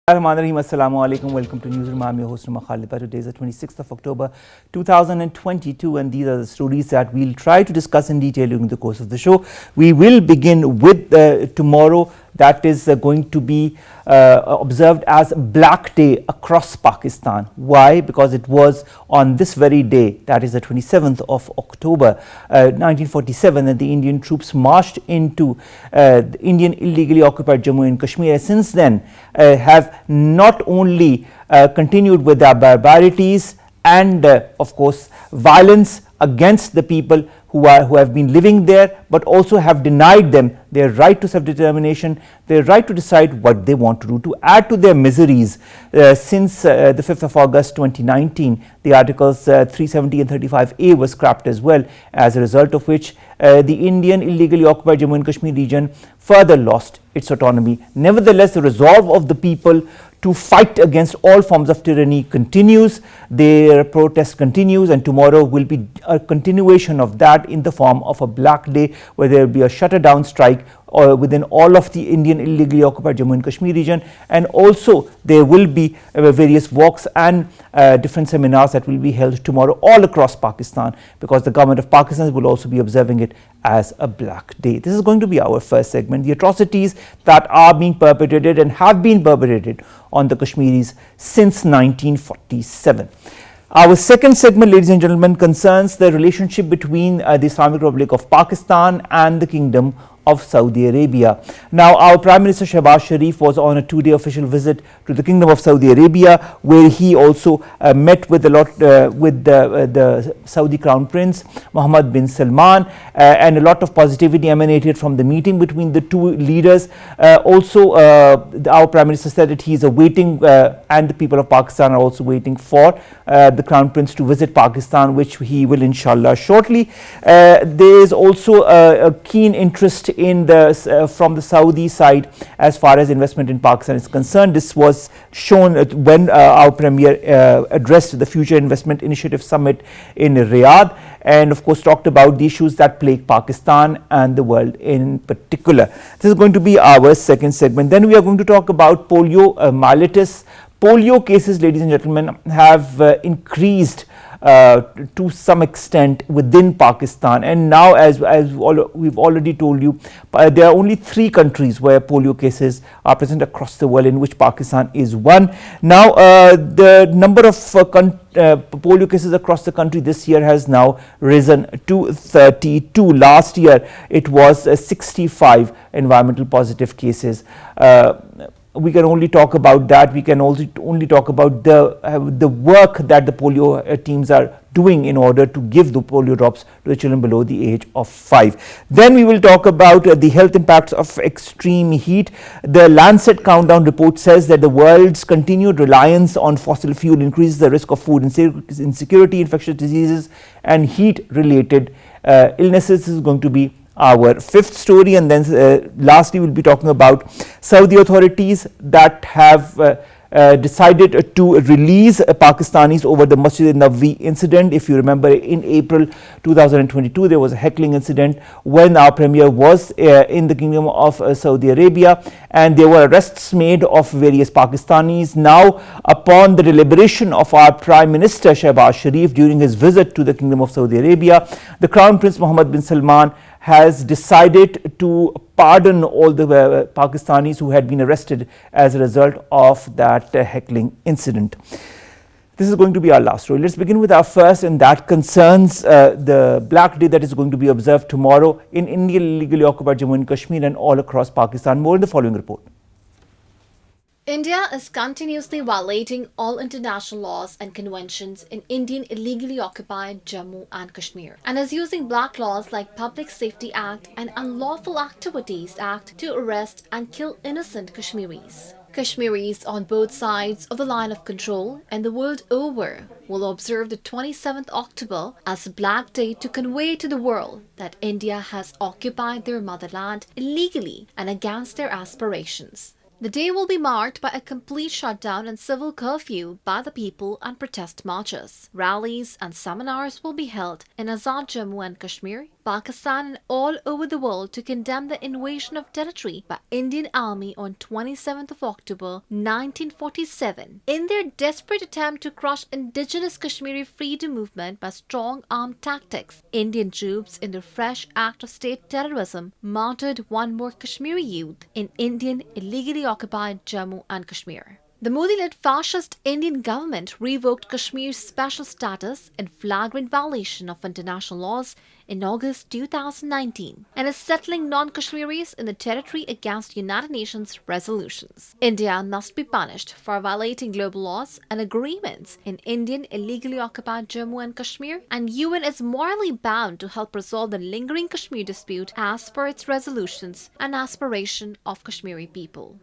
Assalamu alaikum. Welcome to Newsroom. I'm your host, Khalid. Today is the 26th of October 2022, and these are the stories that we'll try to discuss in detail during the course of the show. We will begin with tomorrow. That is going to be observed as Black Day across Pakistan. Why? Because it was on this very day, that is the 27th of October 1947, that the Indian troops marched into the Indian illegally occupied Jammu and Kashmir. Since then, have not only continued with their barbarities and of course violence against the people who have been living there, but also have denied them their right to self-determination, their right to decide what they want to do. To add to their miseries, since the 5th of August 2019, the Articles 370 and 35A was scrapped as well, as a result of which the Indian illegally occupied Jammu and Kashmir region further lost its autonomy. Nevertheless, the resolve of the people to fight against all forms of tyranny continues. Their protest continues, and tomorrow will be a continuation of that in the form of a Black Day, where there will be a shutter down strike within all of the Indian illegally occupied Jammu and Kashmir region, and also there will be various walks and different seminars that will be held tomorrow all across Pakistan, because the government of Pakistan will also be observing it as a Black Day. This is going to be our first segment, the atrocities that are being perpetrated and have been perpetrated on the Kashmiris since 1947. Our second segment, ladies and gentlemen, concerns the relationship between the Islamic Republic of Pakistan and the Kingdom of Saudi Arabia. Now, our Prime Minister Shehbaz Sharif was on a 2-day official visit to the Kingdom of Saudi Arabia, where he also met with the Saudi Crown Prince Mohammed bin Salman, and a lot of positivity emanated from the meeting between the two leaders. Our Prime Minister said that he is awaiting, and the people of Pakistan are also waiting for the Crown Prince to visit Pakistan, which he will inshallah shortly. There is also a keen interest in from the Saudi side as far as investment in Pakistan is concerned. This was shown when our Premier addressed the Future Investment Initiative Summit in Riyadh, and of course talked about the issues that plague Pakistan and the world in particular. This is going to be our second segment. Then we are going to talk about poliomyelitis. Polio cases, ladies and gentlemen, have increased to some extent within Pakistan, and now as we've already told you, there are only 3 countries where polio cases are present across the world, in which Pakistan is one. Now the number of polio cases across the country this year has now risen to 32. Last year it was 65 environmental positive cases. We can only talk about that. We can also only talk about the work that the polio teams are doing in order to give the polio drops to the children below the age of 5. Then we will talk about the health impacts of extreme heat. The Lancet Countdown report says that the world's continued reliance on fossil fuel increases the risk of food insecurity, infectious diseases, and heat-related illnesses. This is going to be our fifth story. And then lastly, we'll be talking about Saudi authorities that have decided to release Pakistanis over the Masjid-e-Nabvi incident. If you remember, in April 2022, there was a heckling incident when our Premier was in the Kingdom of Saudi Arabia, and there were arrests made of various Pakistanis. Now, upon the deliberation of our Prime Minister Shehbaz Sharif during his visit to the Kingdom of Saudi Arabia, the Crown Prince Mohammed bin Salman has decided to pardon all the Pakistanis who had been arrested as a result of that heckling incident. This is going to be our last story. Let's begin with our first, and that concerns the Black Day that is going to be observed tomorrow in Indian illegally occupied Jammu and Kashmir and all across Pakistan. More in the following report. India is continuously violating all international laws and conventions in Indian illegally occupied Jammu and Kashmir, and is using black laws like Public Safety Act and Unlawful Activities Act to arrest and kill innocent Kashmiris. Kashmiris on both sides of the line of control and the world over will observe the 27th October as a Black Day to convey to the world that India has occupied their motherland illegally and against their aspirations. The day will be marked by a complete shutdown and civil curfew by the people and protest marches. Rallies and seminars will be held in Azad Jammu and Kashmir, Pakistan and all over the world to condemn the invasion of territory by Indian Army on 27th of October 1947. In their desperate attempt to crush indigenous Kashmiri freedom movement by strong armed tactics, Indian troops in their fresh act of state terrorism martyred one more Kashmiri youth in Indian illegally occupied Jammu and Kashmir. The Modi-led fascist Indian government revoked Kashmir's special status in flagrant violation of international laws in August 2019 and is settling non-Kashmiris in the territory against United Nations resolutions. India must be punished for violating global laws and agreements in Indian illegally occupied Jammu and Kashmir, and UN is morally bound to help resolve the lingering Kashmir dispute as per its resolutions and aspiration of Kashmiri people.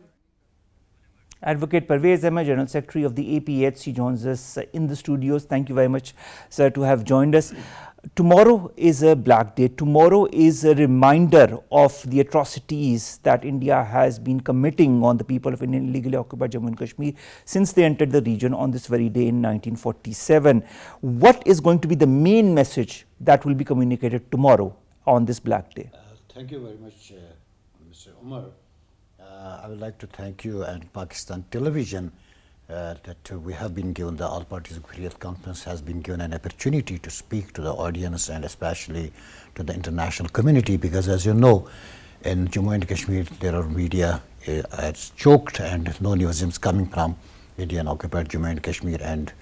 Advocate Pervez, Ahmed, General Secretary of the APHC, joins us in the studios. Thank you very much, sir, to have joined us. Tomorrow is a Black Day. Tomorrow is a reminder of the atrocities that India has been committing on the people of Indian illegally occupied Jammu and Kashmir since they entered the region on this very day in 1947. What is going to be the main message that will be communicated tomorrow on this Black Day? Thank you very much, Mr. Omar. I would like to thank you and Pakistan Television that we have been given, the All Parties Hurriyat Conference has been given an opportunity to speak to the audience and especially to the international community, because as you know, in Jammu and Kashmir there are media it's choked and no news is coming from Indian occupied Jammu and Kashmir, and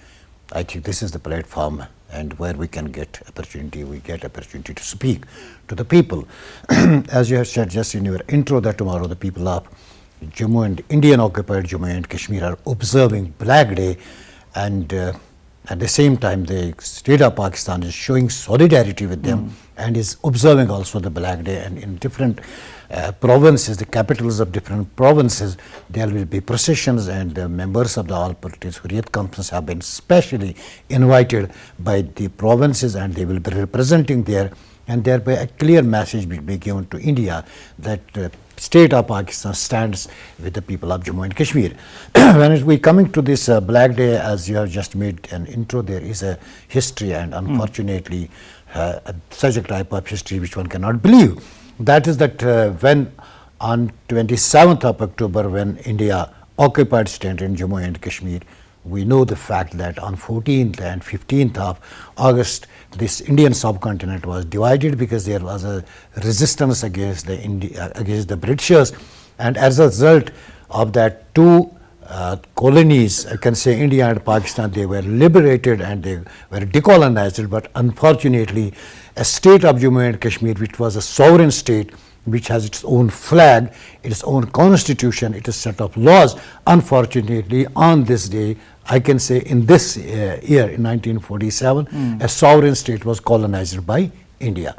I think this is the platform and where we can get opportunity, we get opportunity to speak to the people. As you have said just in your intro that tomorrow the people of Jammu and Indian occupied Jammu and Kashmir are observing Black Day, and at the same time the state of Pakistan is showing solidarity with them and is observing also the Black Day, and in different provinces, the capitals of different provinces, there will be processions, and the members of the All Parties Hurriyat Conference have been specially invited by the provinces and they will be representing there, and thereby a clear message will be given to India that state of Pakistan stands with the people of Jammu and Kashmir. When we coming to this Black Day, as you have just made an intro, there is a history, and unfortunately such a type of history which one cannot believe. That is that when on 27th of October, when India occupied state in Jammu and Kashmir, we know the fact that on 14th and 15th of August, this Indian subcontinent was divided because there was a resistance against the Britishers, and as a result of that, two colonies, I can say India and Pakistan, they were liberated and they were decolonized, but unfortunately a state of Jammu and Kashmir, which was a sovereign state, which has its own flag, its own constitution, its set of laws, unfortunately on this day, I can say in this year, in 1947, a sovereign state was colonized by India.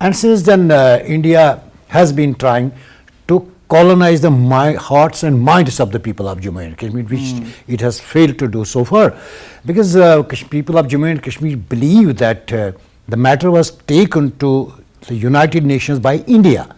And since then, India has been trying to colonize the hearts and minds of the people of Jammu and Kashmir, which it has failed to do so far. Because people of Jammu and Kashmir believe that the matter was taken to the United Nations by India.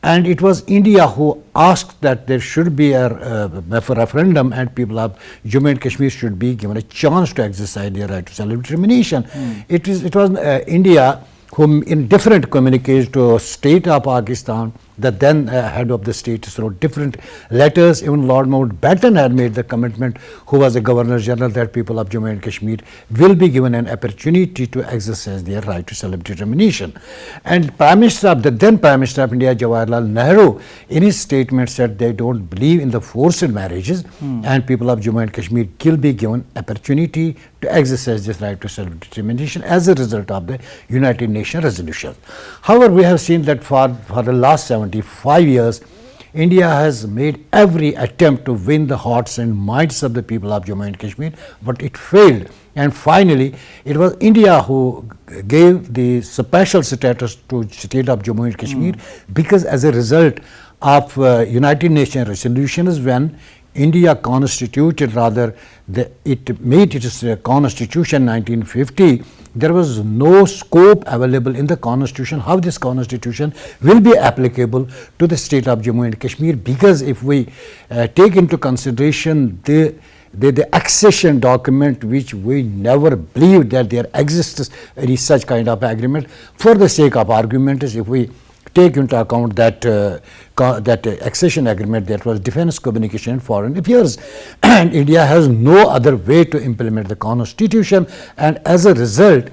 And it was India who asked that there should be a referendum and people of Jammu and Kashmir should be given a chance to exercise their right to self-determination. It was India whom in different communiques to state of Pakistan, the then head of the state wrote different letters. Even Lord Mountbatten had made the commitment, who was the Governor General, that people of Jammu and Kashmir will be given an opportunity to exercise their right to self-determination. And Prime Minister, the then Prime Minister of India, Jawaharlal Nehru, in his statement said they don't believe in the forced marriages, and people of Jammu and Kashmir will be given opportunity to exercise this right to self-determination as a result of the United Nations resolution. However, we have seen that for the last 75 years, India has made every attempt to win the hearts and minds of the people of Jammu and Kashmir, but it failed. And finally, it was India who gave the special status to state of Jammu and Kashmir, because as a result of United Nations resolutions, when India constituted, rather, it made its constitution 1950, there was no scope available in the constitution how this constitution will be applicable to the state of Jammu and Kashmir, because if we take into consideration the the accession document, which we never believed that there exists any such kind of agreement. For the sake of argument, if we take into account that accession agreement, that was defense, communication and foreign affairs, and India has no other way to implement the constitution, and as a result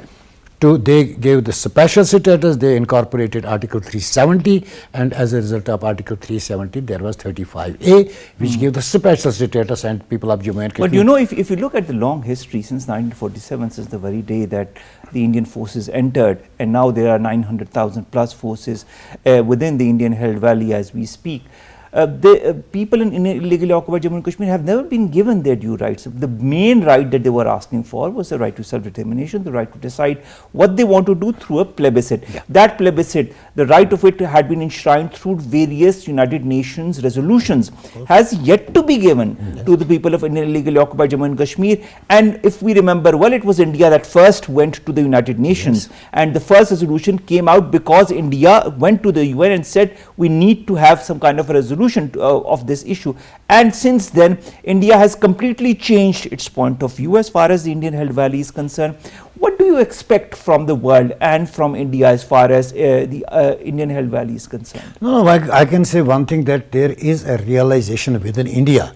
they gave the special status, they incorporated Article 370, and as a result of Article 370 there was 35A, which gave the special status, and people of Jammu and Kashmir. But you know, if you look at the long history since 1947, since the very day that the Indian forces entered, and now there are 900,000 plus forces within the Indian held valley as we speak, the people in illegally occupied Jammu and Kashmir have never been given their due rights. The main right that they were asking for was the right to self-determination, the right to decide what they want to do through a plebiscite. Yeah. That plebiscite, the right of it had been enshrined through various United Nations resolutions, has yet to be given to the people of illegally occupied Jammu and Kashmir. And if we remember well, it was India that first went to the United Nations, and the first resolution came out because India went to the UN and said we need to have some kind of a resolution of this issue. And since then, India has completely changed its point of view as far as the Indian held valley is concerned. What do you expect from the world and from India as far as the Indian held valley is concerned? No, I can say one thing, that there is a realization within India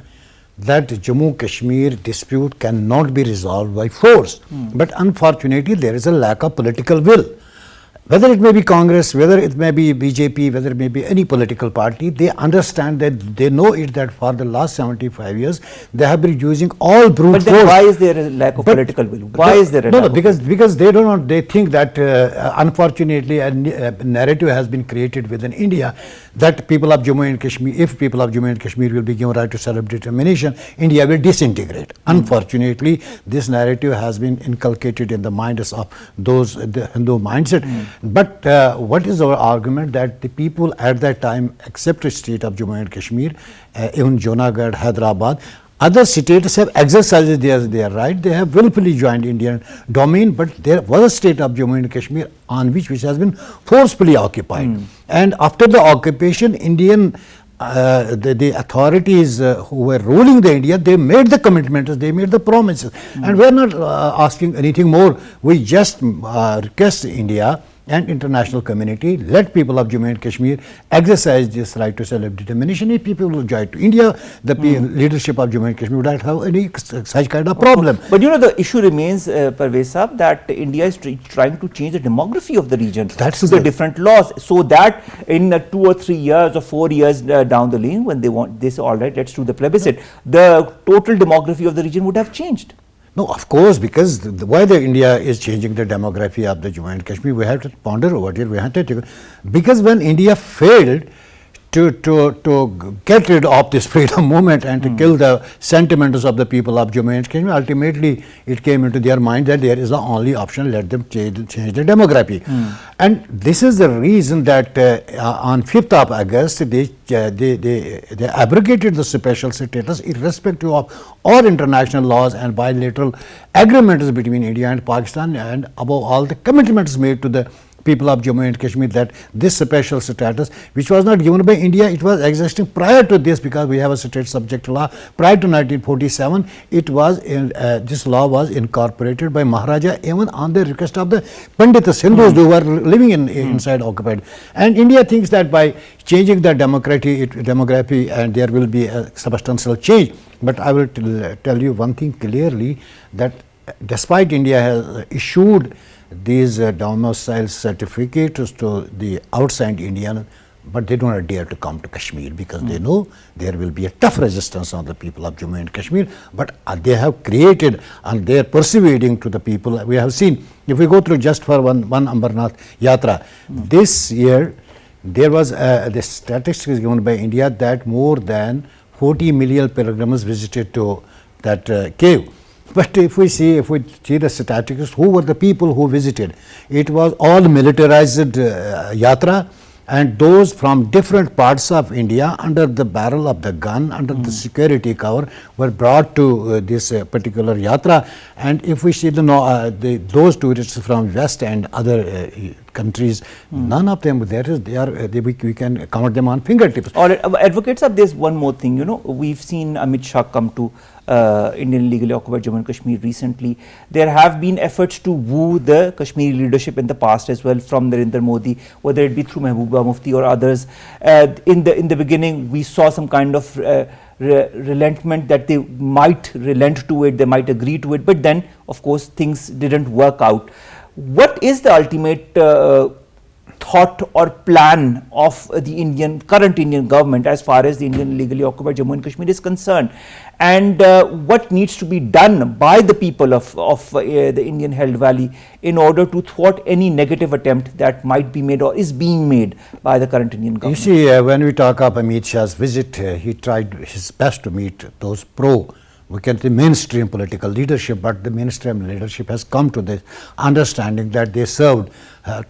that Jammu Kashmir dispute cannot be resolved by force. But unfortunately, there is a lack of political will. Whether it may be Congress, whether it may be BJP, whether it may be any political party, they understand that, they know it, that for the last 75 years, they have been using all brute force. But then why is there a lack of political will? Why is there a lack? Because they do not, they think that unfortunately a narrative has been created within India that people of Jammu and Kashmir, if people of Jammu and Kashmir will be given right to self-determination, India will disintegrate. Unfortunately, this narrative has been inculcated in the minds of those, the Hindu mindset. But what is our argument? That the people at that time accepted the state of Jammu and Kashmir, even Junagadh, Hyderabad, other states have exercised their right. They have willfully joined Indian domain, but there was a state of Jammu and Kashmir on which has been forcefully occupied. And after the occupation, Indian the authorities who were ruling the India, they made the commitments, they made the promises, and we are not asking anything more. We just request India and international community, let people of Jammu and Kashmir exercise this right to self-determination. If people will join to India, the leadership of Jammu and Kashmir would not have any such kind of problem. But you know, the issue remains, Pervez Sahab, that India is trying to change the demography of the region through the different laws, so that in 2 or 3 years or 4 years down the lane, when they want this, all right, let's do the plebiscite, the total demography of the region would have changed. No, of course, because why the India is changing the demography of the Jammu and Kashmir, we have to ponder over it. We have to, because when India failed to get rid of this freedom movement and to kill the sentiments of the people of Jammu and Kashmir, ultimately it came into their mind that there is the only option, let them change the demography. And this is the reason that on 5th of August, they abrogated the special status irrespective of all international laws and bilateral agreements between India and Pakistan, and above all the commitments made to the people of Jammu and Kashmir that this special status, which was not given by India, it was existing prior to this, because we have a state subject law. Prior to 1947, it was this law was incorporated by Maharaja even on the request of the Pandits, Hindus who were living inside occupied. And India thinks that by changing the demography and there will be a substantial change. But I will tell you one thing clearly, that despite India has issued these domicile certificates to the outside Indian, but they do not dare to come to Kashmir, because they know there will be a tough resistance on the people of Jammu and Kashmir. But they have created, and they are persuading to the people. We have seen, if we go through just for one Amarnath Yatra, this year there was the statistics given by India that more than 40 million pilgrims visited to that cave. But if we see the statistics, who were the people who visited? It was all militarized yatra, and those from different parts of India under the barrel of the gun, under the security cover, were brought to this particular yatra. And if we see those tourists from West and other countries, none of them, we can count them on fingertips. All right, advocates of this, one more thing, you know, we've seen Amit Shah come to Indian illegally occupied Jammu and Kashmir recently. There have been efforts to woo the Kashmiri leadership in the past as well from Narendra Modi, whether it be through Mehbooba Mufti or others. In the beginning, we saw some kind of relentment that they might relent to it, they might agree to it, but then of course things didn't work out. What is the ultimate thought or plan of the current Indian government as far as the Indian illegally occupied Jammu and Kashmir is concerned, and what needs to be done by the people of the Indian held valley in order to thwart any negative attempt that might be made or is being made by the current Indian government? You see, when we talk of Amit Shah's visit, he tried his best to meet those we can say mainstream political leadership, but the mainstream leadership has come to this understanding that they served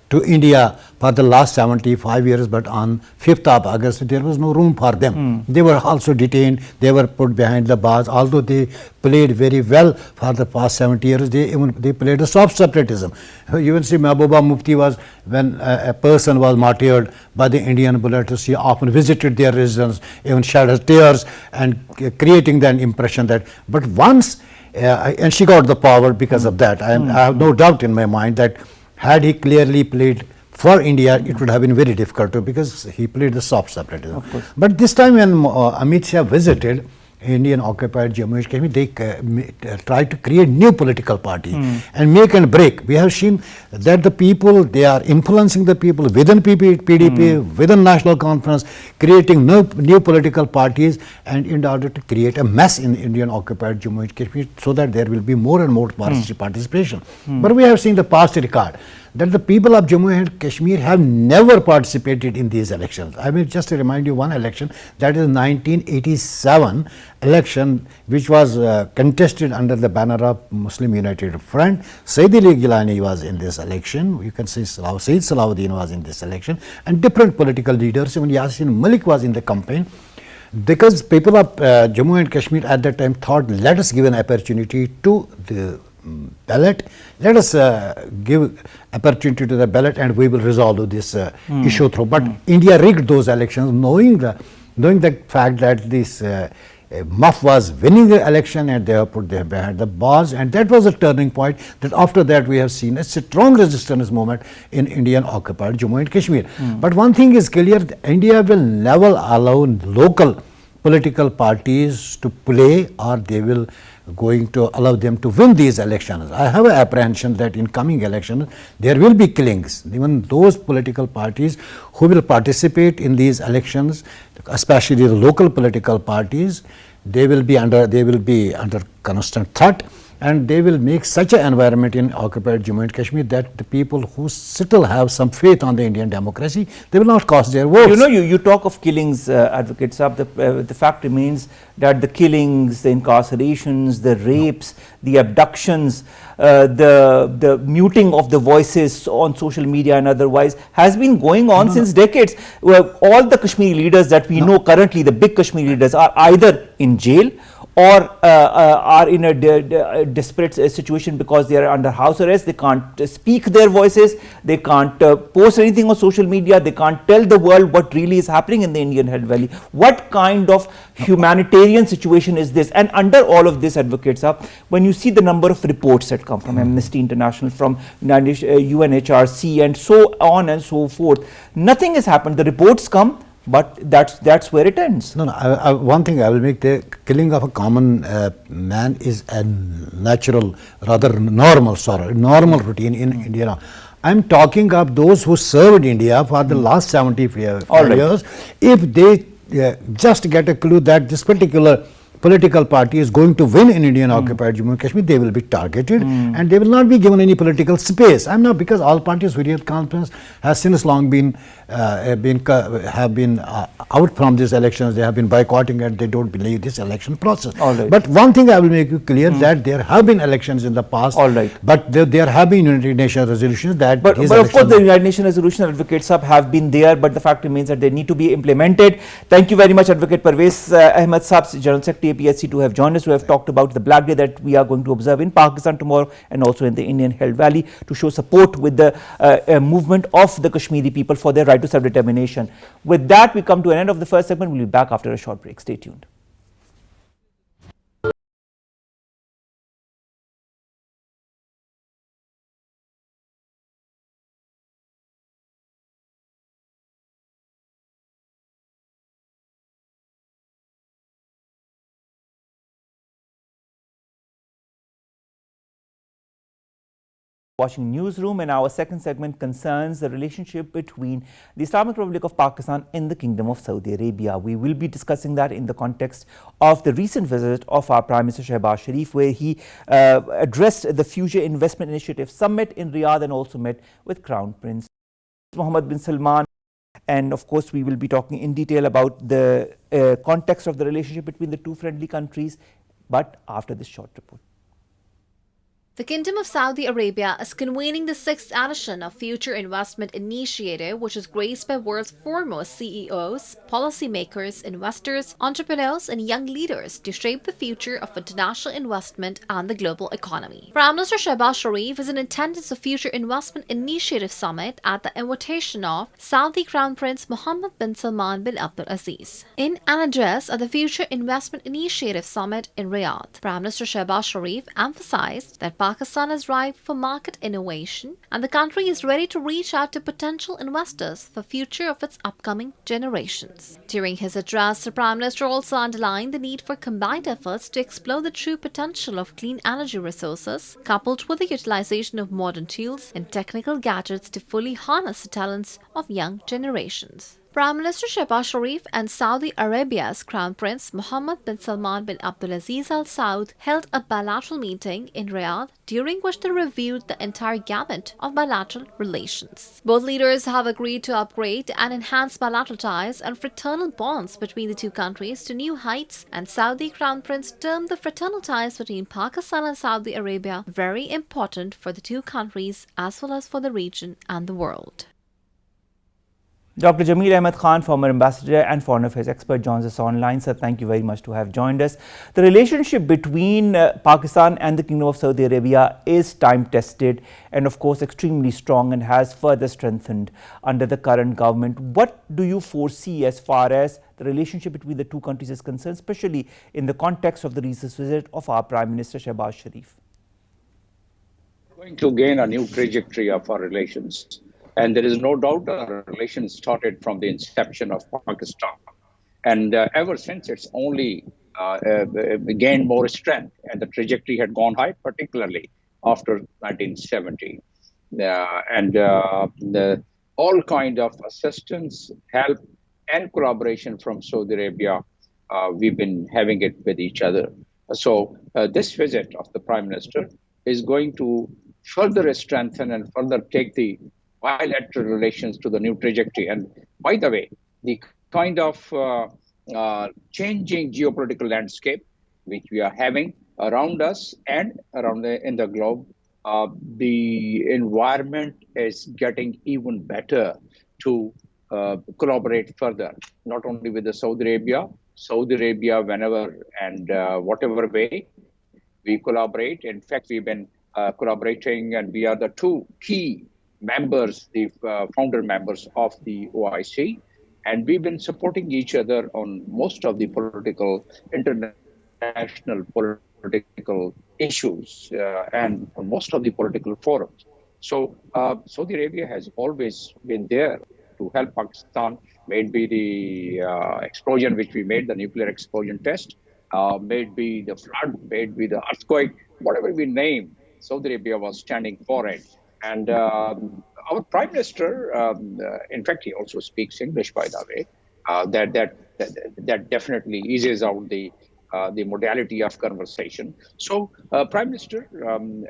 to India for the last 75 years, but on 5th of August there was no room for them. They were also detained, they were put behind the bars, although they played very well for the past 70 years, they played a soft separatism. You will see Mehbooba Mufti was, when a person was martyred by the Indian bullet, she often visited their residence, even shed her tears and creating that impression that, but once, and she got the power because of that. I have no doubt in my mind that had he clearly played for India, it would have been very difficult to, because he played the soft separatism. But this time when Amit Shah visited Indian occupied Jammu and Kashmir, they tried to create new political party and make and break. We have seen that the people, they are influencing the people within PDP, within National Conference, creating new political parties, and in order to create a mess in Indian occupied Jammu and Kashmir, so that there will be more and more participation. But we have seen the past record that the people of Jammu and Kashmir have never participated in these elections. I will just remind you one election, that is 1987 election, which was contested under the banner of Muslim United Front. Sayyid Ali Gilani was in this election, you can say Sayyid Salahuddin was in this election, and different political leaders, even Yasin Malik was in the campaign. Because people of Jammu and Kashmir at that time thought, let us give an opportunity to the ballot, let us give opportunity to the ballot and we will resolve this issue through. But India rigged those elections, knowing the fact that this MUF was winning the election, and they have put their behind the bars, and that was a turning point. That after that we have seen a strong resistance movement in Indian occupied Jammu and Kashmir. But one thing is clear, India will never allow local political parties to play, or they will going to allow them to win these elections. I have an apprehension that in coming elections there will be killings. Even those political parties who will participate in these elections, especially the local political parties, they will be under constant threat, and they will make such an environment in occupied Jammu and Kashmir that the people who still have some faith on the Indian democracy, they will not cast their votes. You know, you talk of killings, Advocate Saab. The fact remains that the killings, the incarcerations, the rapes, the abductions, the muting of the voices on social media and otherwise has been going on since decades. All the Kashmiri leaders that we know currently, the big Kashmiri leaders, are either in jail or are in a desperate situation because they are under house arrest. They can't speak their voices, they can't post anything on social media, they can't tell the world what really is happening in the Indian Held Valley. What kind of humanitarian situation is this? And under all of this, Advocates, when you see the number of reports that come from Amnesty International, from UNHRC and so on and so forth, nothing has happened. The reports come, but that's where it ends. No, one thing I will make, the killing of a common man is a natural, rather normal routine in India. I am talking of those who served India for the last 75 years. If they just get a clue that this particular political party is going to win in Indian occupied Jammu and Kashmir, they will be targeted and they will not be given any political space. I'm not, because all parties Hurriyat Conference has since long been out from these elections. They have been boycotting and they don't believe this election process. But one thing I will make you clear, that there have been elections in the past, but there have been United Nations resolutions that but of course the United Nations resolution, Advocates have been there, but the fact remains that they need to be implemented. Thank you very much, Advocate Pervez Ahmed Saab, General Secretary APHC, to have joined us, to have talked about the Black Day that we are going to observe in Pakistan tomorrow and also in the Indian Held Valley, to show support with the movement of the Kashmiri people for their right to self-determination. With that, we come to an end of the first segment. We'll be back after a short break. Stay tuned. Watching Newsroom, and our second segment concerns the relationship between the Islamic Republic of Pakistan and the Kingdom of Saudi Arabia. We will be discussing that in the context of the recent visit of our Prime Minister Shehbaz Sharif, where he addressed the Future Investment Initiative Summit in Riyadh and also met with Crown Prince Mohammed bin Salman. And of course, we will be talking in detail about the context of the relationship between the two friendly countries, but after this short report. The Kingdom of Saudi Arabia is convening the 6th edition of Future Investment Initiative, which is graced by world's foremost CEOs, policymakers, investors, entrepreneurs, and young leaders to shape the future of international investment and the global economy. Prime Minister Shehbaz Sharif is in attendance of Future Investment Initiative Summit at the invitation of Saudi Crown Prince Mohammed bin Salman bin Abdulaziz. In an address at the Future Investment Initiative Summit in Riyadh, Prime Minister Shehbaz Sharif emphasized that Pakistan is ripe for market innovation and the country is ready to reach out to potential investors for future of its upcoming generations. During his address, the Prime Minister also underlined the need for combined efforts to explore the true potential of clean energy resources, coupled with the utilization of modern tools and technical gadgets to fully harness the talents of young generations. Prime Minister Shehbaz Sharif and Saudi Arabia's Crown Prince Mohammed bin Salman bin Abdulaziz Al Saud held a bilateral meeting in Riyadh, during which they reviewed the entire gamut of bilateral relations. Both leaders have agreed to upgrade and enhance bilateral ties and fraternal bonds between the two countries to new heights, and Saudi Crown Prince termed the fraternal ties between Pakistan and Saudi Arabia very important for the two countries as well as for the region and the world. Dr. Jamil Ahmed Khan, former ambassador and foreign affairs expert, joins us online. Sir, thank you very much to have joined us. The relationship between Pakistan and the Kingdom of Saudi Arabia is time-tested and, of course, extremely strong and has further strengthened under the current government. What do you foresee as far as the relationship between the two countries is concerned, especially in the context of the recent visit of our Prime Minister Shehbaz Sharif? Going to gain a new trajectory of our relations. And there is no doubt our relations started from the inception of Pakistan. And ever since, it's only gained more strength. And the trajectory had gone high, particularly after 1970. All kind of assistance, help, and collaboration from Saudi Arabia, we've been having it with each other. So this visit of the Prime Minister is going to further strengthen and further take the bilateral relations to the new trajectory. And by the way, the kind of changing geopolitical landscape which we are having around us and around in the globe, the environment is getting even better to collaborate further, not only with the Saudi Arabia whenever and whatever way we collaborate. In fact, we've been collaborating, and we are the two key members, the founder members of the OIC, and we've been supporting each other on most of the international political issues and on most of the political forums. So Saudi Arabia has always been there to help Pakistan, may it be the explosion which we made, the nuclear explosion test, may it be the flood, may it be the earthquake, whatever we name, Saudi Arabia was standing for it. And our Prime Minister, in fact, he also speaks English, by the way. That definitely eases out the modality of conversation. So, Prime Minister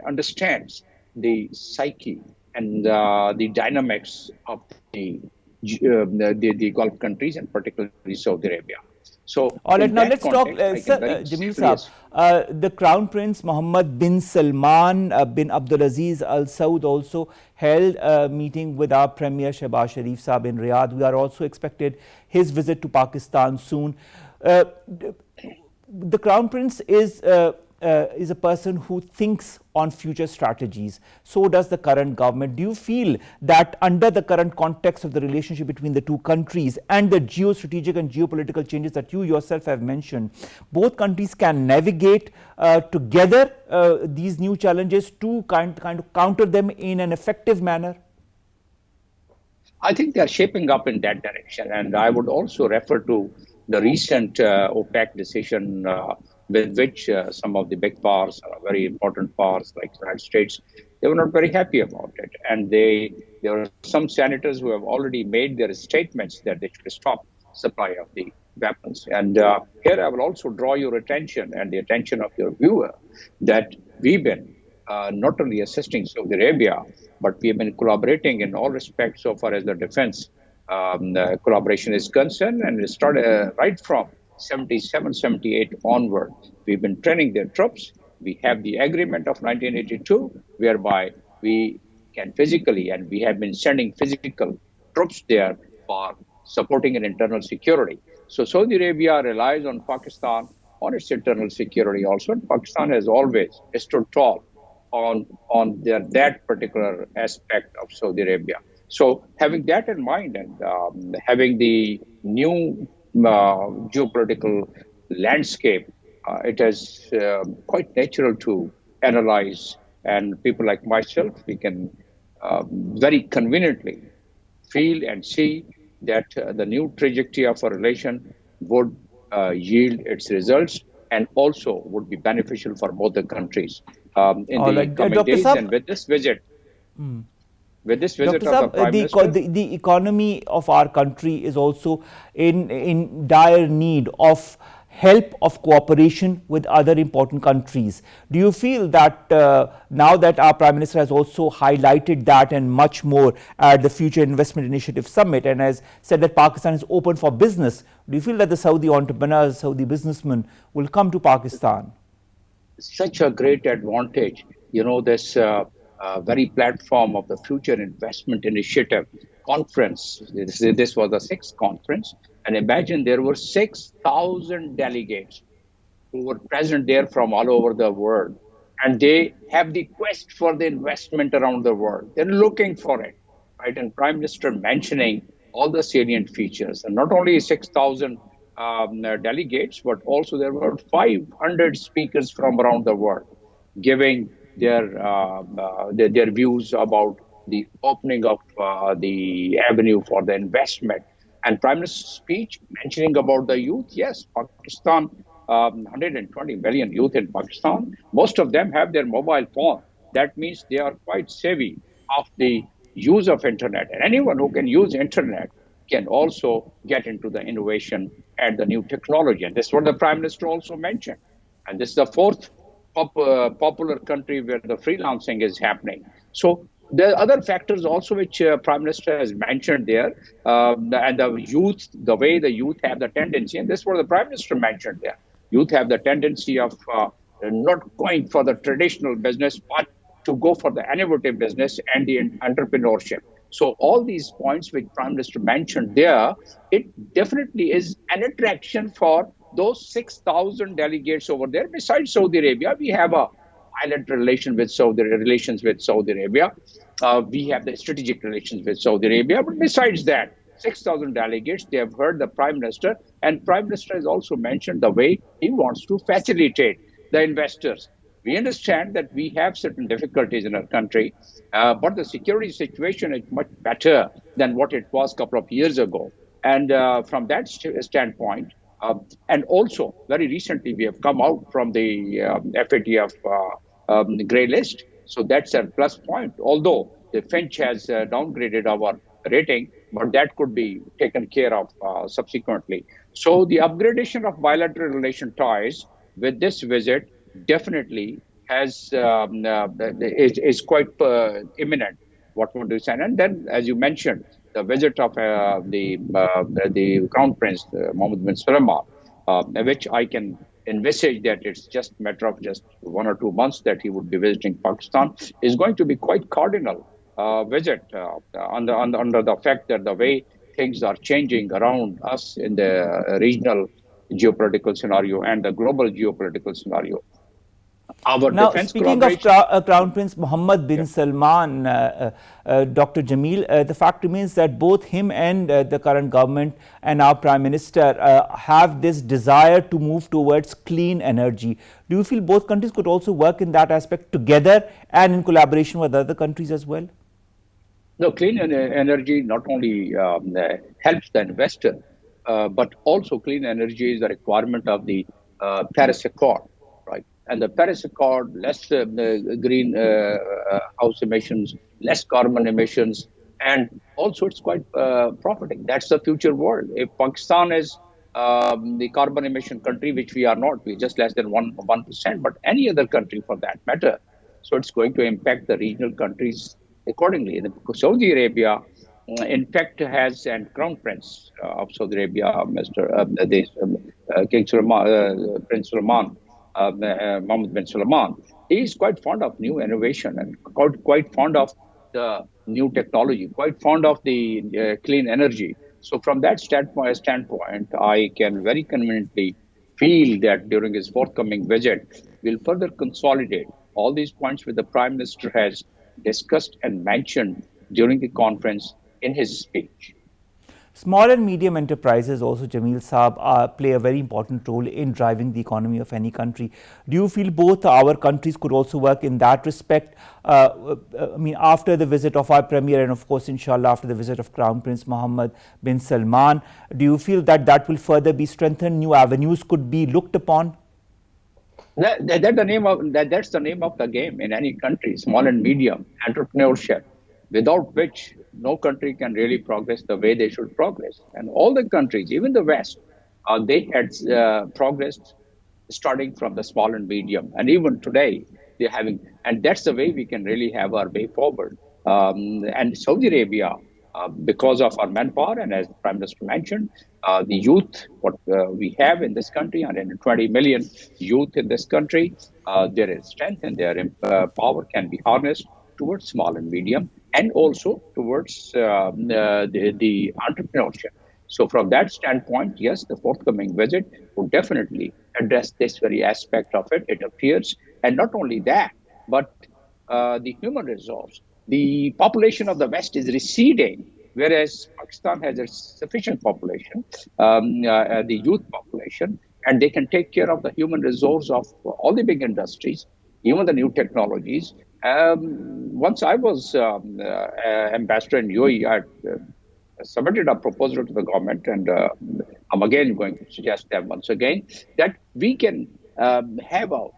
understands the psyche and the dynamics of the Gulf countries, and particularly Saudi Arabia. So, all right, now let's talk, Jamil Saab, the Crown Prince Mohammed bin Salman bin Abdulaziz Al Saud also held a meeting with our Premier Shehbaz Sharif Saab in Riyadh. We are also expected his visit to Pakistan soon. The Crown Prince is a person who thinks on future strategies. So does the current government. Do you feel that under the current context of the relationship between the two countries and the geostrategic and geopolitical changes that you yourself have mentioned, both countries can navigate together these new challenges to kind of counter them in an effective manner? I think they are shaping up in that direction. And I would also refer to the recent OPEC decision with which some of the big powers, very important powers like the United States, they were not very happy about it. And there were some senators who have already made their statements that they should stop supply of the weapons. And here I will also draw your attention and the attention of your viewer that we've been not only assisting Saudi Arabia, but we have been collaborating in all respects so far as the defense collaboration is concerned. And it started right from 77, 78 onward. We've been training their troops. We have the agreement of 1982, whereby we can physically, and we have been sending physical troops there for supporting an internal security. So Saudi Arabia relies on Pakistan on its internal security also. And Pakistan has always stood tall on that particular aspect of Saudi Arabia. So having that in mind and having the new geopolitical landscape, it is quite natural to analyze, and people like myself, we can very conveniently feel and see that the new trajectory of a relation would yield its results and also would be beneficial for both the countries in the coming days. And with this visit, with this visit Dr. of the Prime Minister, the economy of our country is also in dire need of help, of cooperation with other important countries. Do you feel that now that our Prime Minister has also highlighted that and much more at the Future Investment Initiative Summit and has said that Pakistan is open for business, do you feel that the Saudi entrepreneurs, Saudi businessmen will come to Pakistan? Such a great advantage, this very platform of the Future Investment Initiative conference. This was the 6th conference. And imagine there were 6,000 delegates who were present there from all over the world. And they have the quest for the investment around the world. They're looking for it, right? And Prime Minister mentioning all the salient features. And not only 6,000 delegates, but also there were 500 speakers from around the world giving their views about the opening of the avenue for the investment. And Prime Minister's speech mentioning about the youth, yes, Pakistan, 120 million youth in Pakistan, most of them have their mobile phone. That means they are quite savvy of the use of internet. And anyone who can use internet can also get into the innovation and the new technology. And this is what the Prime Minister also mentioned. And this is the 4th popular country where the freelancing is happening. So there are other factors also which Prime Minister has mentioned there, and the youth, the way the youth have the tendency, and this is what the Prime Minister mentioned there. Youth have the tendency of not going for the traditional business, but to go for the innovative business and the entrepreneurship. So all these points which Prime Minister mentioned there, it definitely is an attraction for those 6,000 delegates over there. Besides Saudi Arabia, we have a bilateral relations with Saudi Arabia. We have the strategic relations with Saudi Arabia. But besides that, 6,000 delegates, they have heard the Prime Minister. And Prime Minister has also mentioned the way he wants to facilitate the investors. We understand that we have certain difficulties in our country, but the security situation is much better than what it was a couple of years ago. And from that standpoint, and also very recently we have come out from the FATF grey list. So that's a plus point, although the Finch has downgraded our rating, but that could be taken care of subsequently. So the upgradation of bilateral relation ties with this visit definitely has is quite imminent. What would you say? And then, as you mentioned, the visit of the Crown Prince Mohammed bin Salman, which I can envisage that it's just a matter of just 1 or 2 months that he would be visiting Pakistan, is going to be quite cardinal visit under the fact that the way things are changing around us in the regional geopolitical scenario and the global geopolitical scenario. Now, speaking of Crown Prince Mohammed bin Salman, Dr. Jamil, the fact remains that both him and the current government and our Prime Minister have this desire to move towards clean energy. Do you feel both countries could also work in that aspect together and in collaboration with other countries as well? No, clean energy not only helps the investor, but also clean energy is a requirement of the Paris Accord. right? And the Paris Accord, less green house emissions, less carbon emissions, and also it's quite profiting. That's the future world. If Pakistan is the carbon emission country, which we are not, we're just less than 1%, but any other country for that matter. So it's going to impact the regional countries accordingly. Saudi Arabia, in fact, has and Crown Prince of Saudi Arabia, King Sulaiman, Prince Sulaiman, Mohammed bin Sulaiman, he is quite fond of new innovation and quite fond of the new technology, quite fond of the clean energy. So from that standpoint, I can very conveniently feel that during his forthcoming visit, we'll further consolidate all these points which the Prime Minister has discussed and mentioned during the conference in his speech. Small and medium enterprises also, Jamil Saab, play a very important role in driving the economy of any country. Do you feel both our countries could also work in that respect? I mean, after the visit of our Premier and of course, inshallah, after the visit of Crown Prince Mohammed bin Salman, do you feel that that will further be strengthened, new avenues could be looked upon? That's the name of the game in any country, small and medium entrepreneurship, without which no country can really progress the way they should progress. And all the countries, even the West, they had progressed starting from the small and medium. And even today, they're having, and that's the way we can really have our way forward. And Saudi Arabia, because of our manpower, and as the Prime Minister mentioned, the youth, what we have in this country, 120 million youth in this country, there is strength and their power can be harnessed towards small and medium, and also towards the entrepreneurship. So from that standpoint, yes, the forthcoming visit would definitely address this very aspect of it, it appears. And not only that, but the human resource. The population of the West is receding, whereas Pakistan has a sufficient population, the youth population, and they can take care of the human resource of all the big industries, even the new technologies. Once I was ambassador in UAE, I submitted a proposal to the government, and I'm again going to suggest them once again that we can have a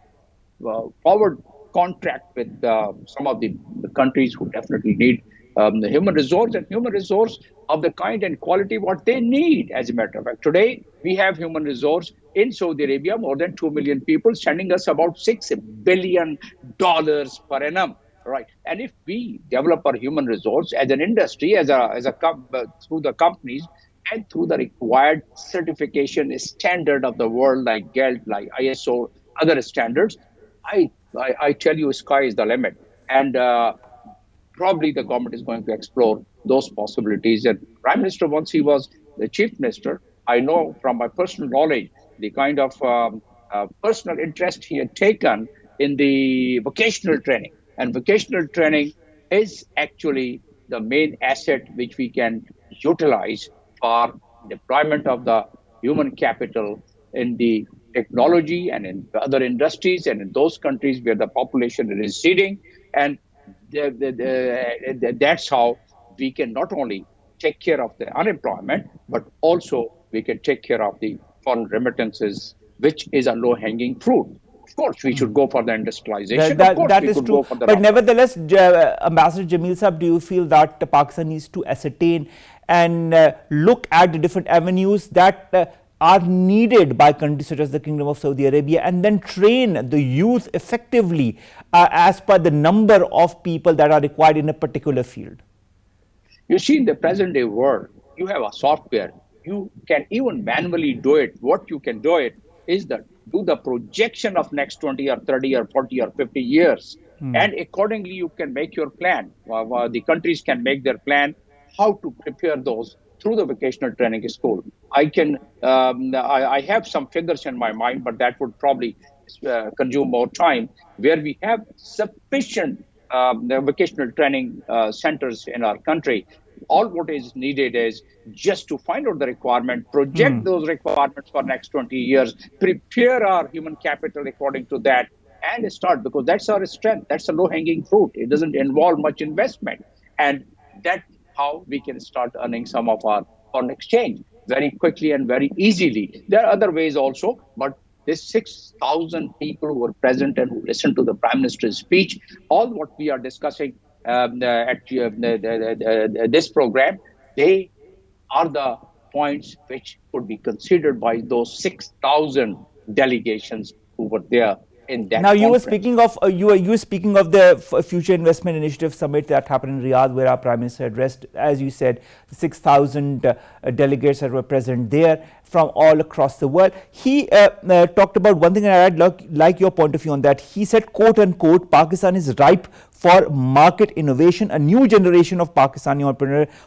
forward contract with some of the countries who definitely need the human resource, and human resource of the kind and quality what they need. As a matter of fact, today we have human resource in Saudi Arabia, more than 2 million people, sending us about $6 billion per annum. Right, and if we develop our human resource as an industry, through the companies and through the required certification standard of the world, like GALT, like ISO, other standards, I tell you, sky is the limit, and probably the government is going to explore those possibilities. And Prime Minister, once he was the Chief Minister, I know from my personal knowledge the kind of personal interest he had taken in the vocational training. And vocational training is actually the main asset which we can utilize for deployment of the human capital in the technology and in other industries and in those countries where the population is receding. And that's how we can not only take care of the unemployment, but also we can take care of the foreign remittances, which is a low-hanging fruit. Of course, we should go for the industrialization. That is true. But nevertheless, Ambassador Jamil Saab, do you feel that Pakistan needs to ascertain and look at the different avenues that are needed by countries such as the Kingdom of Saudi Arabia, and then train the youth effectively as per the number of people that are required in a particular field? You see, in the present day world, you have a software. You can even manually do it. What you can do it is that do the projection of next 20 or 30 or 40 or 50 years. And accordingly, you can make your plan. The countries can make their plan how to prepare those through the vocational training school. I have some figures in my mind, but that would probably consume more time, where we have sufficient vocational training centers in our country. All what is needed is just to find out the requirement, project those requirements for next 20 years, prepare our human capital according to that, and start, because that's our strength. That's a low-hanging fruit. It doesn't involve much investment. And that's how we can start earning some of our foreign exchange very quickly and very easily. There are other ways also, but This 6,000 people who were present and who listened to the Prime Minister's speech, all what we are discussing at this program, they are the points which could be considered by those 6,000 delegations who were there in that Now, you were conference. speaking of you were speaking of the Future Investment Initiative Summit that happened in Riyadh, where our Prime Minister addressed, as you said, 6,000 delegates that were present there from all across the world. He talked about one thing, and I'd like your point of view on that. He said, quote unquote, Pakistan is ripe for market innovation. A new generation of Pakistani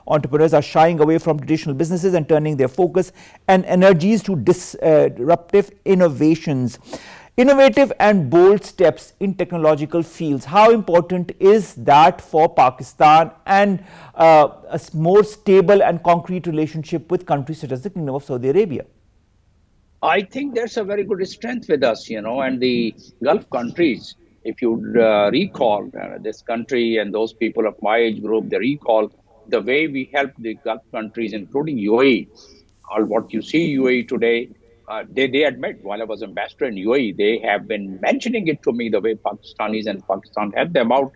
entrepreneurs are shying away from traditional businesses and turning their focus and energies to disruptive innovations. Innovative and bold steps in technological fields. How important is that for Pakistan and a more stable and concrete relationship with countries such as the Kingdom of Saudi Arabia? I think there's a very good strength with us, and the Gulf countries. If you recall this country and those people of my age group, they recall the way we helped the Gulf countries, including UAE. All what you see UAE today, they admit, while I was ambassador in UAE, they have been mentioning it to me the way Pakistanis and Pakistan helped them out.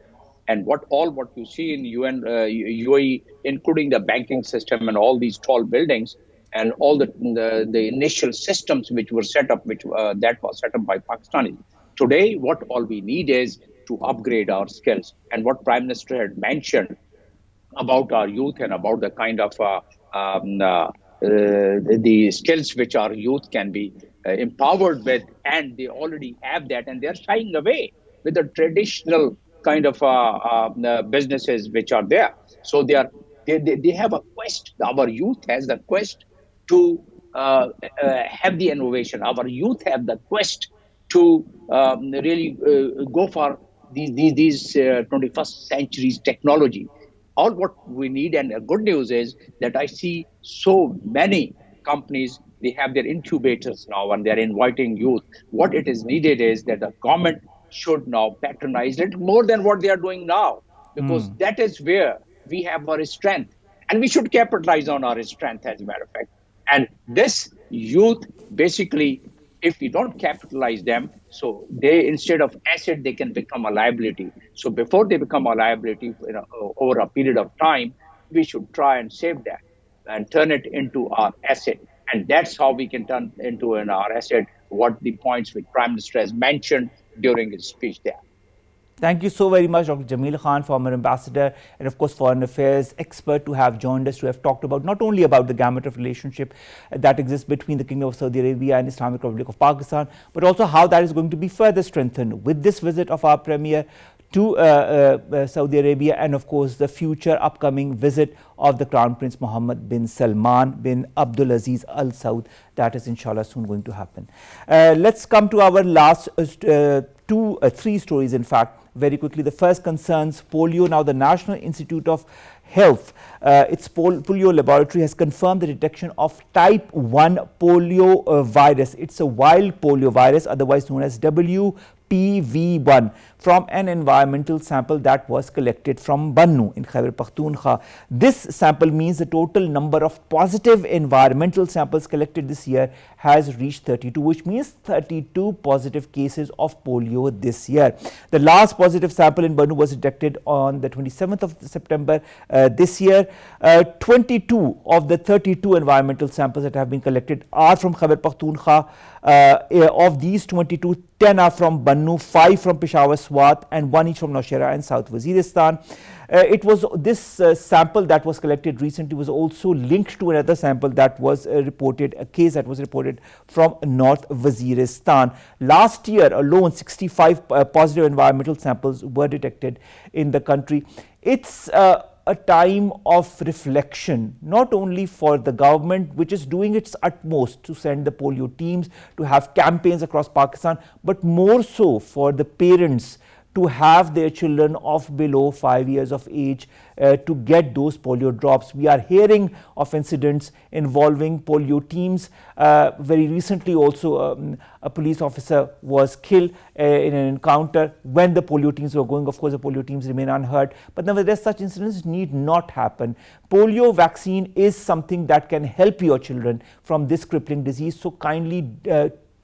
And what you see in UAE, including the banking system and all these tall buildings and all the initial systems which were set up, that was set up by Pakistanis. Today, what all we need is to upgrade our skills. And what Prime Minister had mentioned about our youth and about the kind of the skills which our youth can be empowered with, and they already have that, and they're shying away with the traditional kind of businesses which are there. So they have a quest. Our youth has the quest to have the innovation. Our youth have the quest to really go for these 21st century's technology. All what we need, and the good news is that I see so many companies, they have their incubators now and they're inviting youth. What it is needed is that the government should now patronize it more than what they are doing now, because that is where we have our strength, and we should capitalize on our strength, as a matter of fact. And this youth, basically, if we don't capitalize them, so they, instead of asset, they can become a liability. So before they become a liability over a period of time, we should try and save that and turn it into our asset. And that's how we can turn into our asset what the points which Prime Minister has mentioned during his speech there. Thank you so very much, Dr. Jamil Khan, former ambassador and of course foreign affairs expert, to have joined us, to have talked about not only about the gamut of relationship that exists between the Kingdom of Saudi Arabia and Islamic Republic of Pakistan, but also how that is going to be further strengthened with this visit of our Premier to Saudi Arabia, and of course the future upcoming visit of the Crown Prince Mohammed bin Salman bin Abdulaziz Al Saud, that is inshallah soon going to happen. Let's come to our last three stories, in fact, very quickly. The first concerns polio. Now, the National Institute of Health, its polio laboratory, has confirmed the detection of type 1 polio virus. It's a wild polio virus, otherwise known as WPV1, from an environmental sample that was collected from Bannu in Khyber Pakhtunkhwa. This sample means the total number of positive environmental samples collected this year has reached 32, which means 32 positive cases of polio this year. The last positive sample in Bannu was detected on the 27th of September this year. 22 of the 32 environmental samples that have been collected are from Khyber Pakhtunkhwa. Of these 22, 10 are from Bannu, 5 from Peshawar Swat, and 1 each from Nowshera and South Waziristan. It was this sample that was collected recently was also linked to another sample that was reported, a case that was reported from North Waziristan. Last year alone, 65 positive environmental samples were detected in the country. It's a time of reflection, not only for the government, which is doing its utmost to send the polio teams, to have campaigns across Pakistan, but more so for the parents to have their children of below 5 years of age to get those polio drops. We are hearing of incidents involving polio teams. Very recently also a police officer was killed in an encounter when the polio teams were going. Of course, the polio teams remain unhurt, but nevertheless such incidents need not happen. Polio vaccine is something that can help your children from this crippling disease, so kindly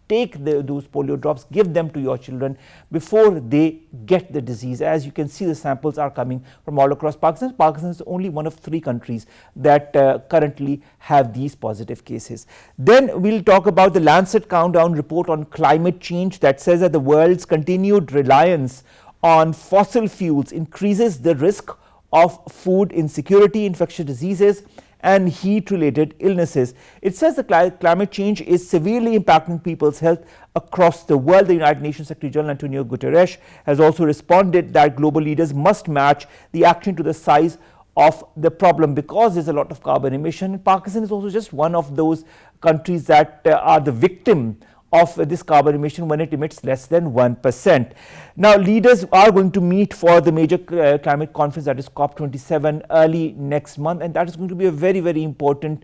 take those polio drops, give them to your children before they get the disease. As you can see, the samples are coming from all across Pakistan. Pakistan is only one of 3 countries that currently have these positive cases. Then we'll talk about the Lancet Countdown report on climate change that says that the world's continued reliance on fossil fuels increases the risk of food insecurity, infectious diseases, and heat-related illnesses. It says that climate change is severely impacting people's health across the world. The United Nations Secretary General Antonio Guterres has also responded that global leaders must match the action to the size of the problem, because there's a lot of carbon emission. Pakistan is also just one of those countries that are the victim of this carbon emission when it emits less than 1%. Now, leaders are going to meet for the major climate conference, that is COP27, early next month, and that is going to be a very, very important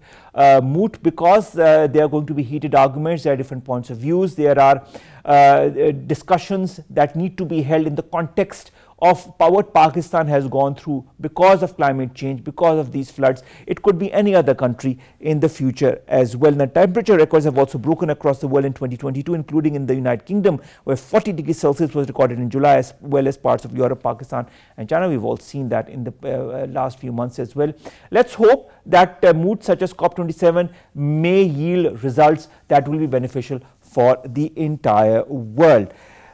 moot, because there are going to be heated arguments, there are different points of views, there are discussions that need to be held in the context of what Pakistan has gone through because of climate change, because of these floods. It could be any other country in the future as well. The temperature records have also broken across the world in 2022, including in the United Kingdom, where 40 degrees Celsius was recorded in July, as well as parts of Europe, Pakistan and China. We've all seen that in the last few months as well. Let's hope that moots such as COP27 may yield results that will be beneficial for the entire world.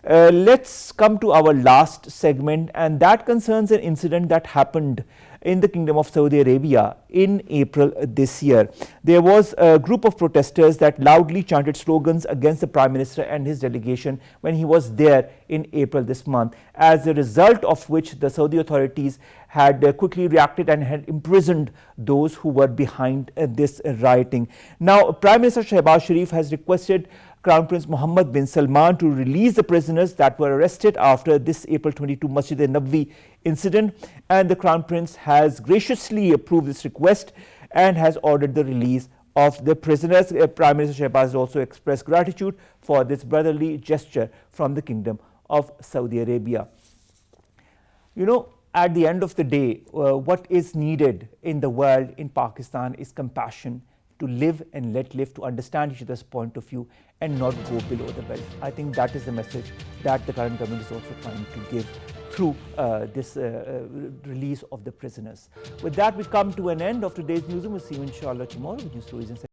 Let's come to our last segment, and that concerns an incident that happened in the Kingdom of Saudi Arabia in April this year. There was a group of protesters that loudly chanted slogans against the Prime Minister and his delegation when he was there in April this month, as a result of which the Saudi authorities had quickly reacted and had imprisoned those who were behind this rioting. Now, Prime Minister Shehbaz Sharif has requested Crown Prince Mohammed bin Salman to release the prisoners that were arrested after this April 22 Masjid-e-Nabvi incident, and the Crown Prince has graciously approved this request and has ordered the release of the prisoners. Prime Minister Shehbaz has also expressed gratitude for this brotherly gesture from the Kingdom of Saudi Arabia. You know, at the end of the day, what is needed in the world, in Pakistan, is compassion, to live and let live, to understand each other's point of view and not go below the belt. I think that is the message that the current government is also trying to give through this release of the prisoners. With that, we come to an end of today's newsroom. We'll see you inshallah tomorrow with new stories and